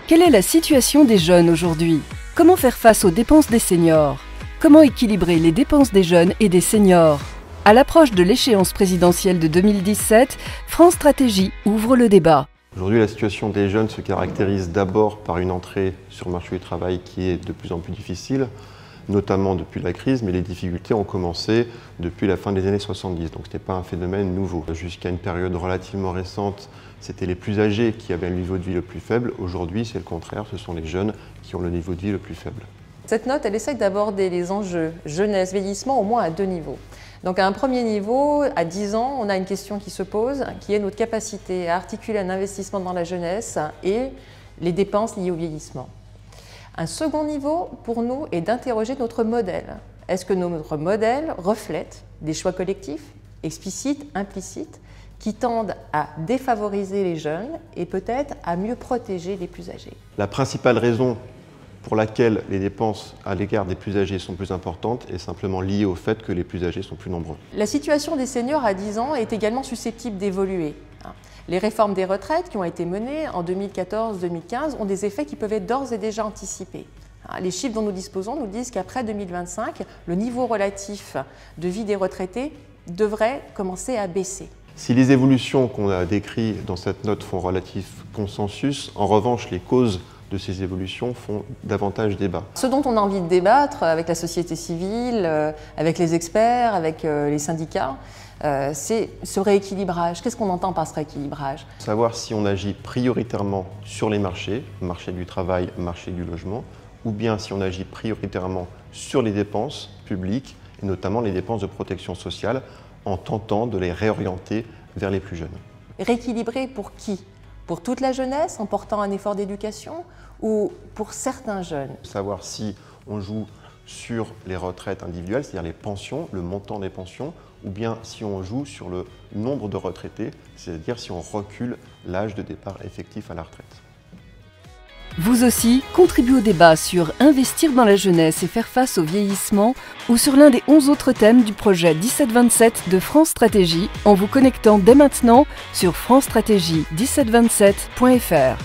Quelle est la situation des jeunes aujourd'hui? Comment faire face aux dépenses des seniors? Comment équilibrer les dépenses des jeunes et des seniors? À l'approche de l'échéance présidentielle de 2017, France Stratégie ouvre le débat. Aujourd'hui, la situation des jeunes se caractérise d'abord par une entrée sur le marché du travail qui est de plus en plus difficile, notamment depuis la crise, mais les difficultés ont commencé depuis la fin des années 70, donc ce n'était pas un phénomène nouveau. Jusqu'à une période relativement récente, c'était les plus âgés qui avaient un niveau de vie le plus faible. Aujourd'hui, c'est le contraire, ce sont les jeunes qui ont le niveau de vie le plus faible. Cette note, elle essaye d'aborder les enjeux jeunesse, vieillissement au moins à deux niveaux. Donc à un premier niveau, à 10 ans, on a une question qui se pose, qui est notre capacité à articuler un investissement dans la jeunesse et les dépenses liées au vieillissement. Un second niveau, pour nous, est d'interroger notre modèle. Est-ce que notre modèle reflète des choix collectifs, explicites, implicites, qui tendent à défavoriser les jeunes et peut-être à mieux protéger les plus âgés? La principale raison pour laquelle les dépenses à l'égard des plus âgés sont plus importantes est simplement liée au fait que les plus âgés sont plus nombreux. La situation des seniors à 10 ans est également susceptible d'évoluer. Les réformes des retraites qui ont été menées en 2014-2015 ont des effets qui peuvent être d'ores et déjà anticipés. Les chiffres dont nous disposons nous disent qu'après 2025, le niveau relatif de vie des retraités devrait commencer à baisser. Si les évolutions qu'on a décrites dans cette note font relatif consensus, en revanche, les causes de ces évolutions font davantage débat. Ce dont on a envie de débattre avec la société civile, avec les experts, avec les syndicats, c'est ce rééquilibrage. Qu'est-ce qu'on entend par ce rééquilibrage? Savoir si on agit prioritairement sur les marchés, marché du travail, marché du logement, ou bien si on agit prioritairement sur les dépenses publiques, et notamment les dépenses de protection sociale, en tentant de les réorienter vers les plus jeunes. Rééquilibrer pour qui? Pour toute la jeunesse, en portant un effort d'éducation, ou pour certains jeunes? Savoir si on joue sur les retraites individuelles, c'est-à-dire les pensions, le montant des pensions, ou bien si on joue sur le nombre de retraités, c'est-à-dire si on recule l'âge de départ effectif à la retraite. Vous aussi, contribuez au débat sur investir dans la jeunesse et faire face au vieillissement ou sur l'un des 11 autres thèmes du projet 1727 de France Stratégie en vous connectant dès maintenant sur francestratégie1727.fr.